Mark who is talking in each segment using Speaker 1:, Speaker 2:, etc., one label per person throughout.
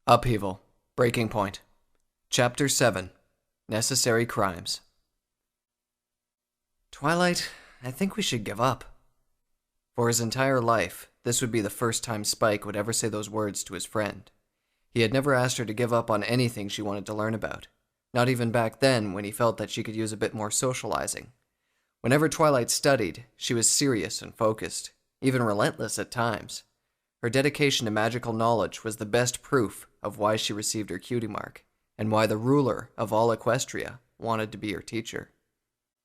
Speaker 1: Upheaval. Breaking Point. Chapter 7. Necessary Crimes. Twilight, I think we should give up. For his entire life, this would be the first time Spike would ever say those words to his friend. He had never asked her to give up on anything she wanted to learn about, not even back then when he felt that she could use a bit more socializing. Whenever Twilight studied, she was serious and focused, even relentless at times. Her dedication to magical knowledge was the best proof of why she received her cutie mark, and why the ruler of all Equestria wanted to be her teacher.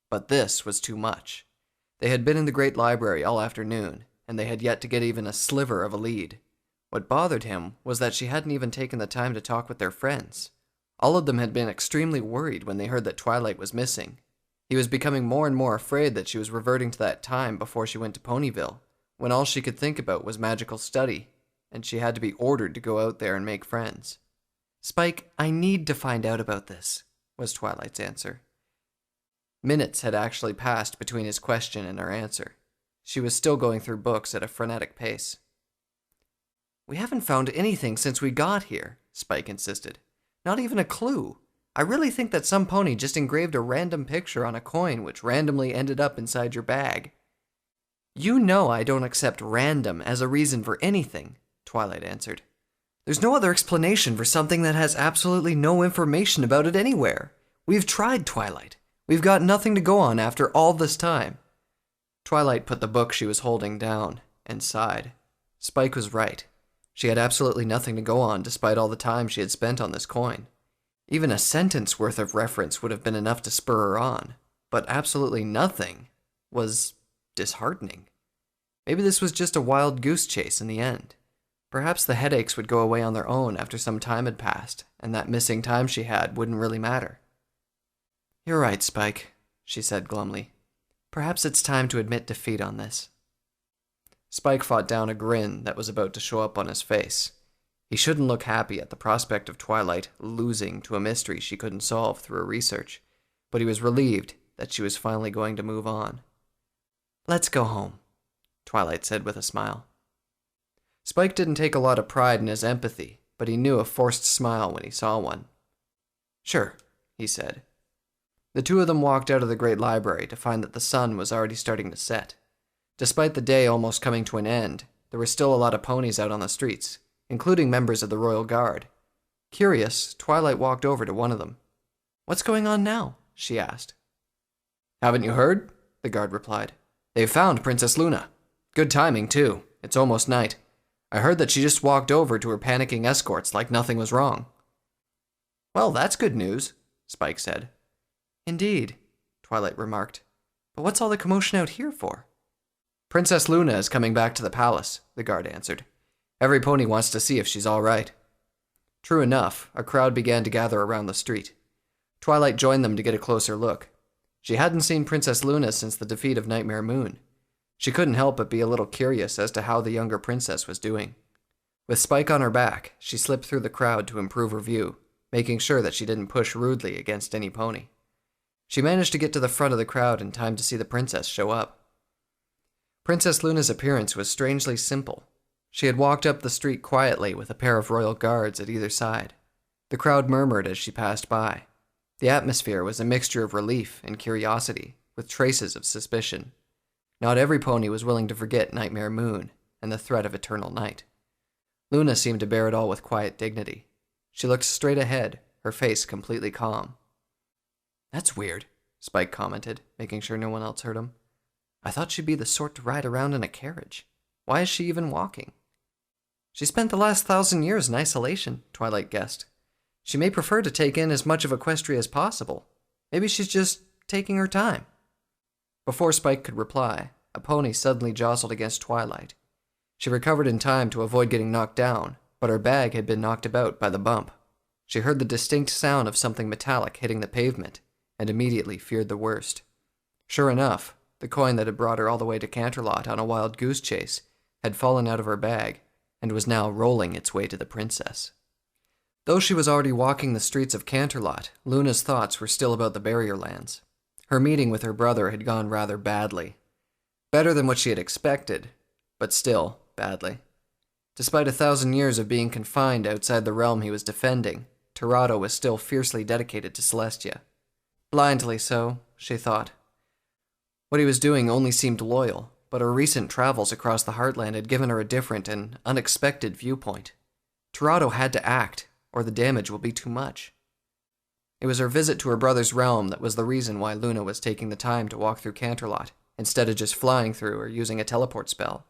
Speaker 1: But this was too much. They had been in the Great Library all afternoon, and they had yet to get even a sliver of a lead. What bothered him was that she hadn't even taken the time to talk with their friends. All of them had been extremely worried when they heard that Twilight was missing. He was becoming more and more afraid that she was reverting to that time before she went to Ponyville, when all she could think about was magical study, and she had to be ordered to go out there and make friends. "Spike, I need to find out about this," was Twilight's answer. Minutes had actually passed between his question and her answer. She was still going through books at a frenetic pace. "We haven't found anything since we got here," Spike insisted. "Not even a clue. I really think that some pony just engraved a random picture on a coin which randomly ended up inside your bag." "You know I don't accept random as a reason for anything," Twilight answered. "There's no other explanation for something that has absolutely no information about it anywhere. We've tried, Twilight. We've got nothing to go on after all this time." Twilight put the book she was holding down and sighed. Spike was right. She had absolutely nothing to go on despite all the time she had spent on this coin. Even a sentence worth of reference would have been enough to spur her on, but absolutely nothing was disheartening. Maybe this was just a wild goose chase in the end. Perhaps the headaches would go away on their own after some time had passed, and that missing time she had wouldn't really matter. "You're right, Spike," she said glumly. "Perhaps it's time to admit defeat on this." Spike fought down a grin that was about to show up on his face. He shouldn't look happy at the prospect of Twilight losing to a mystery she couldn't solve through her research, but he was relieved that she was finally going to move on. "Let's go home," Twilight said with a smile. Spike didn't take a lot of pride in his empathy, but he knew a forced smile when he saw one. "Sure," he said. The two of them walked out of the Great Library to find that the sun was already starting to set. Despite the day almost coming to an end, there were still a lot of ponies out on the streets, including members of the Royal Guard. Curious, Twilight walked over to one of them. "What's going on now?" she asked. "Haven't you heard?" the guard replied. "They've found Princess Luna. Good timing, too. It's almost night. I heard that she just walked over to her panicking escorts like nothing was wrong." "Well, that's good news," Spike said. "Indeed," Twilight remarked. "But what's all the commotion out here for?" "Princess Luna is coming back to the palace," the guard answered. "Every pony wants to see if she's all right." True enough, a crowd began to gather around the street. Twilight joined them to get a closer look. She hadn't seen Princess Luna since the defeat of Nightmare Moon. She couldn't help but be a little curious as to how the younger princess was doing. With Spike on her back, she slipped through the crowd to improve her view, making sure that she didn't push rudely against any pony. She managed to get to the front of the crowd in time to see the princess show up. Princess Luna's appearance was strangely simple. She had walked up the street quietly with a pair of royal guards at either side. The crowd murmured as she passed by. The atmosphere was a mixture of relief and curiosity, with traces of suspicion. Not every pony was willing to forget Nightmare Moon and the threat of eternal night. Luna seemed to bear it all with quiet dignity. She looked straight ahead, her face completely calm. "That's weird," Spike commented, making sure no one else heard him. "I thought she'd be the sort to ride around in a carriage. Why is she even walking?" "She spent the last 1,000 years in isolation," Twilight guessed. "She may prefer to take in as much of Equestria as possible. Maybe she's just taking her time." Before Spike could reply, a pony suddenly jostled against Twilight. She recovered in time to avoid getting knocked down, but her bag had been knocked about by the bump. She heard the distinct sound of something metallic hitting the pavement, and immediately feared the worst. Sure enough, the coin that had brought her all the way to Canterlot on a wild goose chase had fallen out of her bag, and was now rolling its way to the princess. Though she was already walking the streets of Canterlot, Luna's thoughts were still about the barrier lands. Her meeting with her brother had gone rather badly. Better than what she had expected, but still badly. Despite 1,000 years of being confined outside the realm he was defending, Tirado was still fiercely dedicated to Celestia. Blindly so, she thought. What he was doing only seemed loyal, but her recent travels across the Heartland had given her a different and unexpected viewpoint. Tirado had to act, or the damage will be too much. It was her visit to her brother's realm that was the reason why Luna was taking the time to walk through Canterlot, instead of just flying through or using a teleport spell.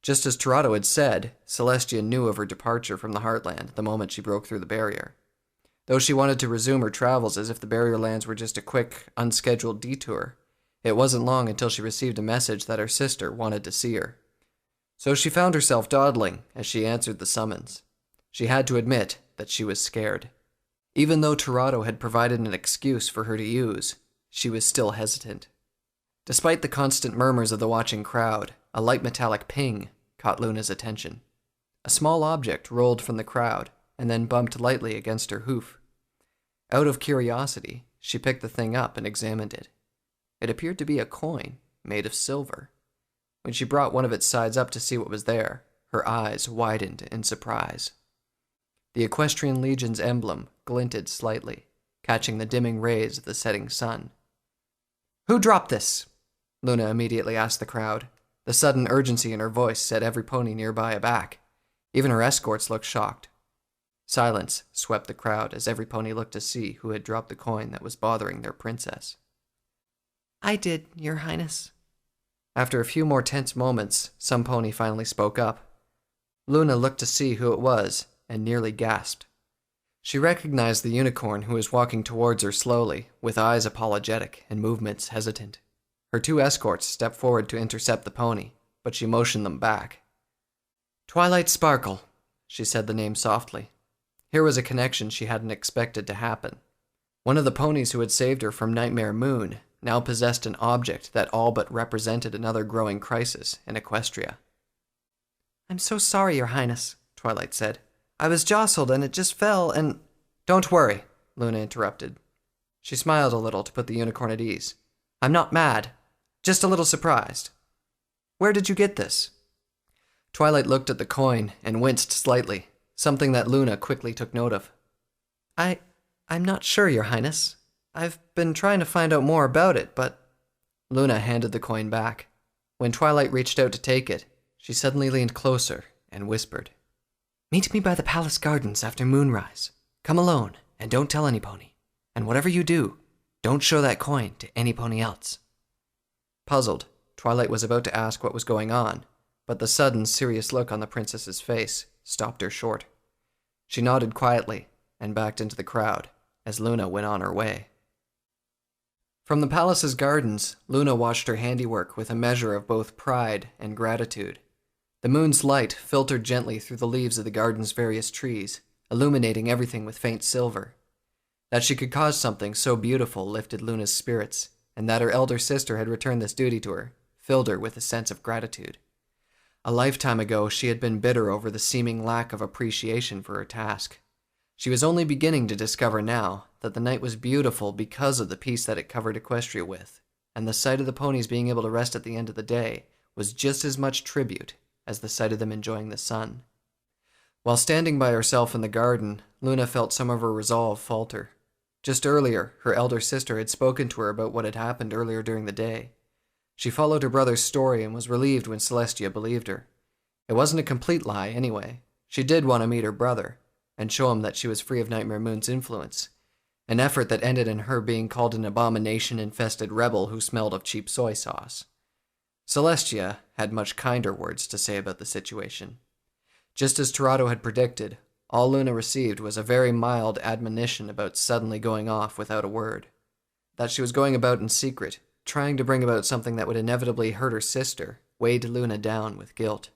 Speaker 1: Just as Tirado had said, Celestia knew of her departure from the Heartland the moment she broke through the barrier. Though she wanted to resume her travels as if the barrier lands were just a quick, unscheduled detour, it wasn't long until she received a message that her sister wanted to see her. So she found herself dawdling as she answered the summons. She had to admit that she was scared. Even though Tirado had provided an excuse for her to use, she was still hesitant. Despite the constant murmurs of the watching crowd, a light metallic ping caught Luna's attention. A small object rolled from the crowd and then bumped lightly against her hoof. Out of curiosity, she picked the thing up and examined it. It appeared to be a coin made of silver. When she brought one of its sides up to see what was there, her eyes widened in surprise. The Equestrian Legion's emblem glinted slightly, catching the dimming rays of the setting sun. "Who dropped this?" Luna immediately asked the crowd. The sudden urgency in her voice set every pony nearby aback. Even her escorts looked shocked. Silence swept the crowd as every pony looked to see who had dropped the coin that was bothering their princess. "I did, Your Highness." After a few more tense moments, some pony finally spoke up. Luna looked to see who it was and nearly gasped. She recognized the unicorn who was walking towards her slowly, with eyes apologetic and movements hesitant. Her two escorts stepped forward to intercept the pony, but she motioned them back. "Twilight Sparkle," she said the name softly. Here was a connection she hadn't expected to happen. One of the ponies who had saved her from Nightmare Moon now possessed an object that all but represented another growing crisis in Equestria. "I'm so sorry, Your Highness," Twilight said. "I was jostled and it just fell and—" "Don't worry," Luna interrupted. She smiled a little to put the unicorn at ease. "I'm not mad, just a little surprised. Where did you get this?" Twilight looked at the coin and winced slightly, something that Luna quickly took note of. I'm not sure, Your Highness. I've been trying to find out more about it, but—" Luna handed the coin back. When Twilight reached out to take it, she suddenly leaned closer and whispered, "Meet me by the palace gardens after moonrise. Come alone, and don't tell any pony. And whatever you do, don't show that coin to any pony else." Puzzled, Twilight was about to ask what was going on, but the sudden, serious look on the princess's face stopped her short. She nodded quietly and backed into the crowd as Luna went on her way. From the palace's gardens, Luna watched her handiwork with a measure of both pride and gratitude. The moon's light filtered gently through the leaves of the garden's various trees, illuminating everything with faint silver. That she could cause something so beautiful lifted Luna's spirits, and that her elder sister had returned this duty to her filled her with a sense of gratitude. A lifetime ago, she had been bitter over the seeming lack of appreciation for her task. She was only beginning to discover now that the night was beautiful because of the peace that it covered Equestria with, and the sight of the ponies being able to rest at the end of the day was just as much tribute as the sight of them enjoying the sun. While standing by herself in the garden, Luna felt some of her resolve falter. Just earlier, her elder sister had spoken to her about what had happened earlier during the day. She followed her brother's story and was relieved when Celestia believed her. It wasn't a complete lie, anyway. She did want to meet her brother and show him that she was free of Nightmare Moon's influence, an effort that ended in her being called an abomination-infested rebel who smelled of cheap soy sauce. Celestia had much kinder words to say about the situation. Just as Tirado had predicted, all Luna received was a very mild admonition about suddenly going off without a word. That she was going about in secret, trying to bring about something that would inevitably hurt her sister, weighed Luna down with guilt.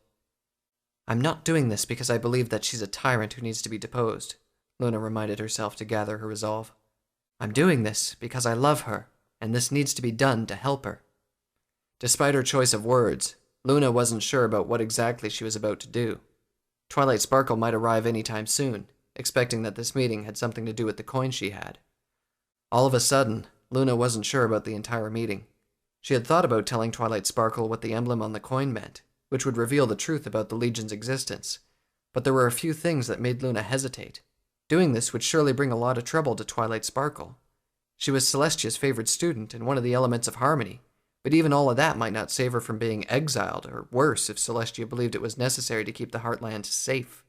Speaker 1: "I'm not doing this because I believe that she's a tyrant who needs to be deposed," Luna reminded herself to gather her resolve. "I'm doing this because I love her, and this needs to be done to help her." Despite her choice of words, Luna wasn't sure about what exactly she was about to do. Twilight Sparkle might arrive any time soon, expecting that this meeting had something to do with the coin she had. All of a sudden, Luna wasn't sure about the entire meeting. She had thought about telling Twilight Sparkle what the emblem on the coin meant, which would reveal the truth about the Legion's existence, But there were a few things that made Luna hesitate. Doing this would surely bring a lot of trouble to Twilight Sparkle. She was Celestia's favorite student and one of the elements of harmony, but even all of that might not save her from being exiled, or worse if Celestia believed it was necessary to keep the Heartland safe.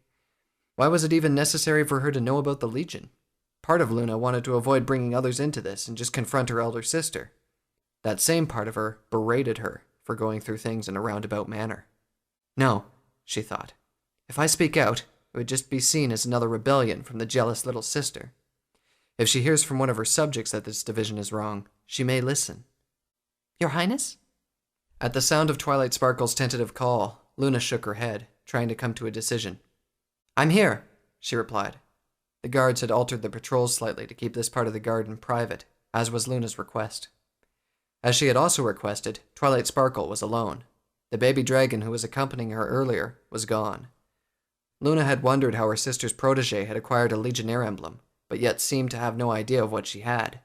Speaker 1: Why was it even necessary for her to know about the Legion? Part of Luna wanted to avoid bringing others into this and just confront her elder sister. That same part of her berated her for going through things in a roundabout manner. No, she thought. If I speak out, it would just be seen as another rebellion from the jealous little sister. If she hears from one of her subjects that this division is wrong, she may listen. Your Highness? At the sound of Twilight Sparkle's tentative call, Luna shook her head, trying to come to a decision. I'm here, she replied. The guards had altered the patrols slightly to keep this part of the garden private, as was Luna's request. As she had also requested, Twilight Sparkle was alone. The baby dragon who was accompanying her earlier was gone. Luna had wondered how her sister's protege had acquired a Legionnaire emblem, but yet seemed to have no idea of what she had.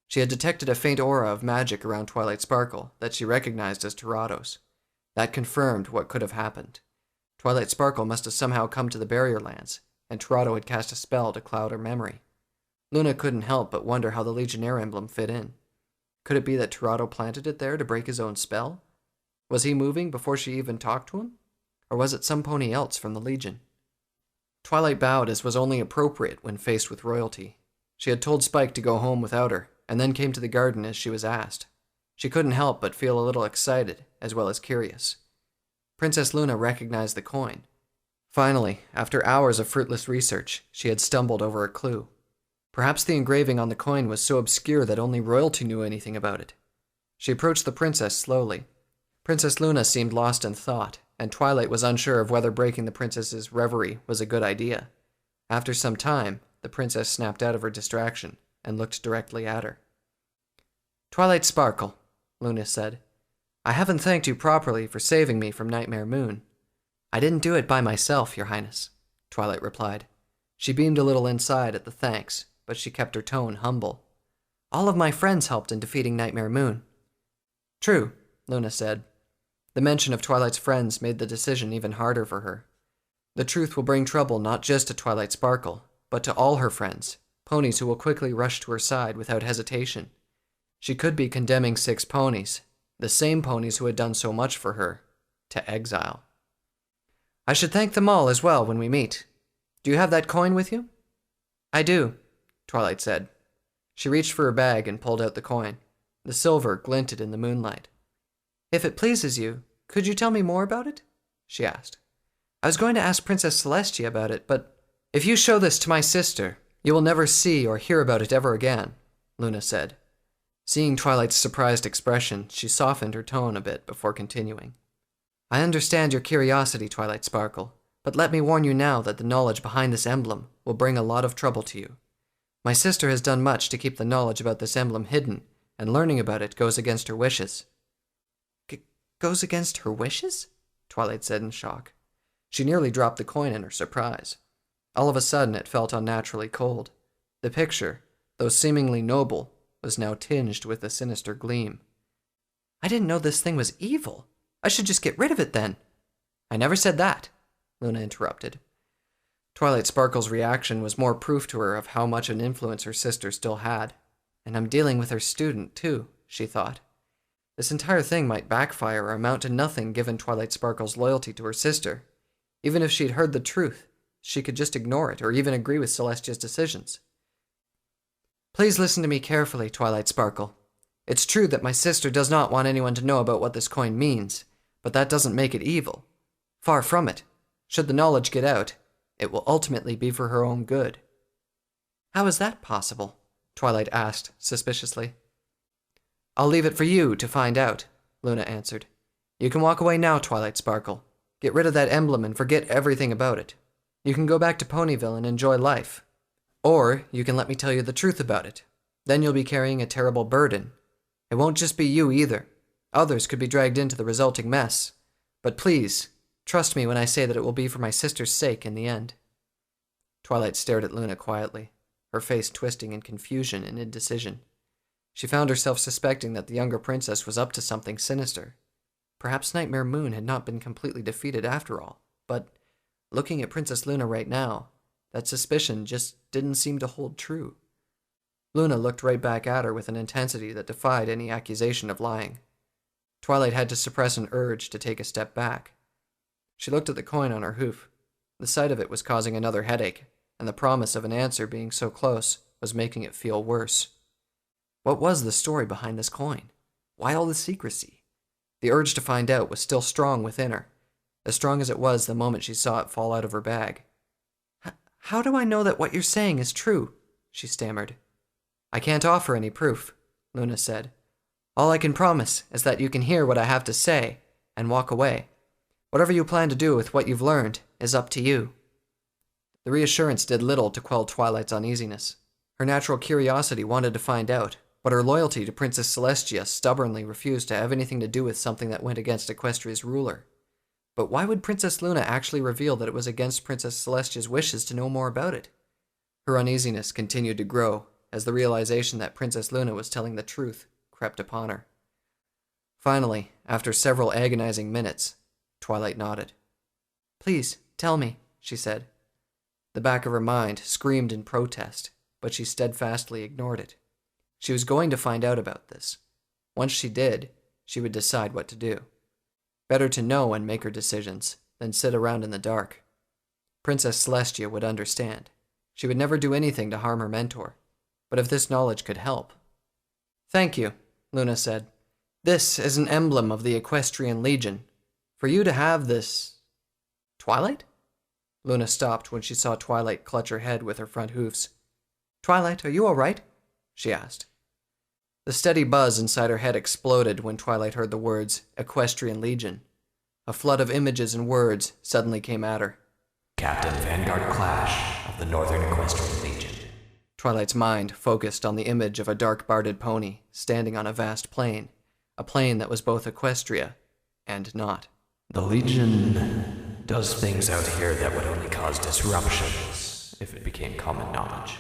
Speaker 1: She had detected a faint aura of magic around Twilight Sparkle that she recognized as Tirado's. That confirmed what could have happened. Twilight Sparkle must have somehow come to the Barrier Lands, and Tirado had cast a spell to cloud her memory. Luna couldn't help but wonder how the Legionnaire emblem fit in. Could it be that Tirado planted it there to break his own spell? Was he moving before she even talked to him? Or was it some pony else from the Legion? Twilight bowed as was only appropriate when faced with royalty. She had told Spike to go home without her, and then came to the garden as she was asked. She couldn't help but feel a little excited, as well as curious. Princess Luna recognized the coin. Finally, after hours of fruitless research, she had stumbled over a clue. Perhaps the engraving on the coin was so obscure that only royalty knew anything about it. She approached the princess slowly. Princess Luna seemed lost in thought, and Twilight was unsure of whether breaking the princess's reverie was a good idea. After some time, the princess snapped out of her distraction and looked directly at her. Twilight Sparkle, Luna said. I haven't thanked you properly for saving me from Nightmare Moon. I didn't do it by myself, Your Highness, Twilight replied. She beamed a little inside at the thanks, but she kept her tone humble. All of my friends helped in defeating Nightmare Moon. True, Luna said. The mention of Twilight's friends made the decision even harder for her. The truth will bring trouble not just to Twilight Sparkle, but to all her friends, ponies who will quickly rush to her side without hesitation. She could be condemning 6 ponies, the same ponies who had done so much for her, to exile. I should thank them all as well when we meet. Do you have that coin with you? I do, Twilight said. She reached for her bag and pulled out the coin. The silver glinted in the moonlight. If it pleases you, could you tell me more about it? She asked. I was going to ask Princess Celestia about it, but if you show this to my sister, you will never see or hear about it ever again, Luna said. Seeing Twilight's surprised expression, she softened her tone a bit before continuing. I understand your curiosity, Twilight Sparkle, but let me warn you now that the knowledge behind this emblem will bring a lot of trouble to you. My sister has done much to keep the knowledge about this emblem hidden, and learning about it goes against her wishes. Goes against her wishes? Twilight said in shock. She nearly dropped the coin in her surprise. All of a sudden it felt unnaturally cold. The picture, though seemingly noble, was now tinged with a sinister gleam. I didn't know this thing was evil. I should just get rid of it then. I never said that, Luna interrupted. Twilight Sparkle's reaction was more proof to her of how much an influence her sister still had. And I'm dealing with her student, too, she thought. This entire thing might backfire or amount to nothing given Twilight Sparkle's loyalty to her sister. Even if she'd heard the truth, she could just ignore it or even agree with Celestia's decisions. Please listen to me carefully, Twilight Sparkle. It's true that my sister does not want anyone to know about what this coin means, but that doesn't make it evil. Far from it. Should the knowledge get out, it will ultimately be for her own good. How is that possible? Twilight asked suspiciously. I'll leave it for you to find out, Luna answered. You can walk away now, Twilight Sparkle. Get rid of that emblem and forget everything about it. You can go back to Ponyville and enjoy life. Or you can let me tell you the truth about it. Then you'll be carrying a terrible burden. It won't just be you either. Others could be dragged into the resulting mess. But please, trust me when I say that it will be for my sister's sake in the end. Twilight stared at Luna quietly, her face twisting in confusion and indecision. She found herself suspecting that the younger princess was up to something sinister. Perhaps Nightmare Moon had not been completely defeated after all, but Looking at Princess Luna right now, that suspicion just didn't seem to hold true. Luna looked right back at her with an intensity that defied any accusation of lying. Twilight had to suppress an urge to take a step back. She looked at the coin on her hoof. The sight of it was causing another headache, and the promise of an answer being so close was making it feel worse. What was the story behind this coin? Why all the secrecy? The urge to find out was still strong within her, as strong as it was the moment she saw it fall out of her bag. How do I know that what you're saying is true? She stammered. I can't offer any proof, Luna said. All I can promise is that you can hear what I have to say and walk away. Whatever you plan to do with what you've learned is up to you. The reassurance did little to quell Twilight's uneasiness. Her natural curiosity wanted to find out, but her loyalty to Princess Celestia stubbornly refused to have anything to do with something that went against Equestria's ruler. But why would Princess Luna actually reveal that it was against Princess Celestia's wishes to know more about it? Her uneasiness continued to grow as the realization that Princess Luna was telling the truth crept upon her. Finally, after several agonizing minutes, Twilight nodded. Please, tell me, she said. The back of her mind screamed in protest, but she steadfastly ignored it. She was going to find out about this. Once she did, she would decide what to do. Better to know and make her decisions than sit around in the dark. Princess Celestia would understand. She would never do anything to harm her mentor, but if this knowledge could help. Thank you, Luna said. This is an emblem of the Equestrian Legion. For you to have this... Twilight? Luna stopped when she saw Twilight clutch her head with her front hoofs. Twilight, are you all right? She asked. The steady buzz inside her head exploded when Twilight heard the words Equestrian Legion. A flood of images and words suddenly came at her.
Speaker 2: Captain Vanguard Clash of the Northern Equestrian Legion.
Speaker 1: Twilight's mind focused on the image of a dark-barded pony standing on a vast plain, a plain that was both Equestria and not.
Speaker 2: The Legion does things out here that would only cause disruptions if it became common knowledge.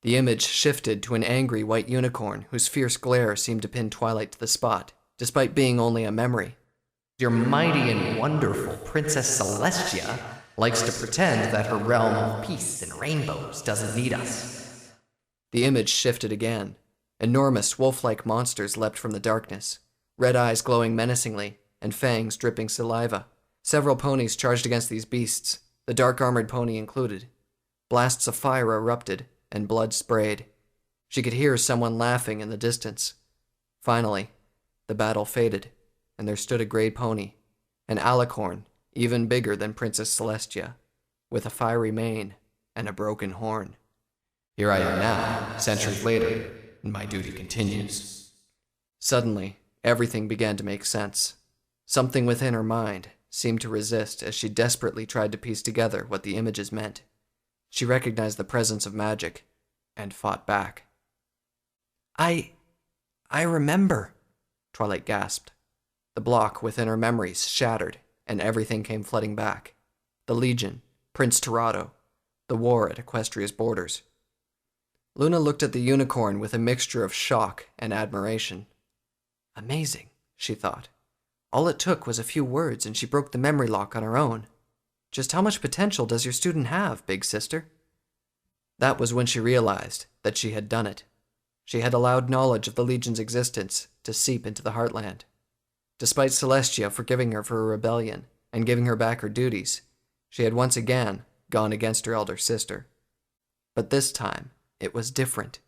Speaker 1: The image shifted to an angry white unicorn whose fierce glare seemed to pin Twilight to the spot, despite being only a memory.
Speaker 3: Your mighty and wonderful Princess Celestia likes to pretend that her realm of peace and rainbows doesn't need us.
Speaker 1: The image shifted again. Enormous wolf-like monsters leapt from the darkness, red eyes glowing menacingly and fangs dripping saliva. Several ponies charged against these beasts, the dark-armored pony included. Blasts of fire erupted, and blood sprayed. She could hear someone laughing in the distance. Finally, the battle faded, and there stood a gray pony, an alicorn even bigger than Princess Celestia, with a fiery mane and a broken horn.
Speaker 2: Here I am now, centuries later, and my duty continues.
Speaker 1: Suddenly, everything began to make sense. Something within her mind seemed to resist as she desperately tried to piece together what the images meant. She recognized the presence of magic, and fought back. I remember, Twilight gasped. The block within her memories shattered, and everything came flooding back. The Legion, Prince Tirado, the war at Equestria's borders. Luna looked at the unicorn with a mixture of shock and admiration. Amazing, she thought. All it took was a few words and she broke the memory lock on her own. Just how much potential does your student have, big sister? That was when she realized that she had done it. She had allowed knowledge of the Legion's existence to seep into the Heartland. Despite Celestia forgiving her for her rebellion and giving her back her duties, she had once again gone against her elder sister. But this time, it was different.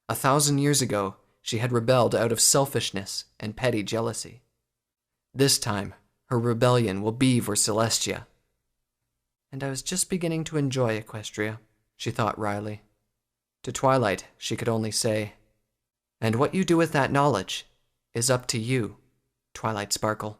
Speaker 1: 1,000 years ago, she had rebelled out of selfishness and petty jealousy. This time, her rebellion will be for Celestia. And I was just beginning to enjoy Equestria, she thought wryly. To Twilight, she could only say, and what you do with that knowledge is up to you, Twilight Sparkle.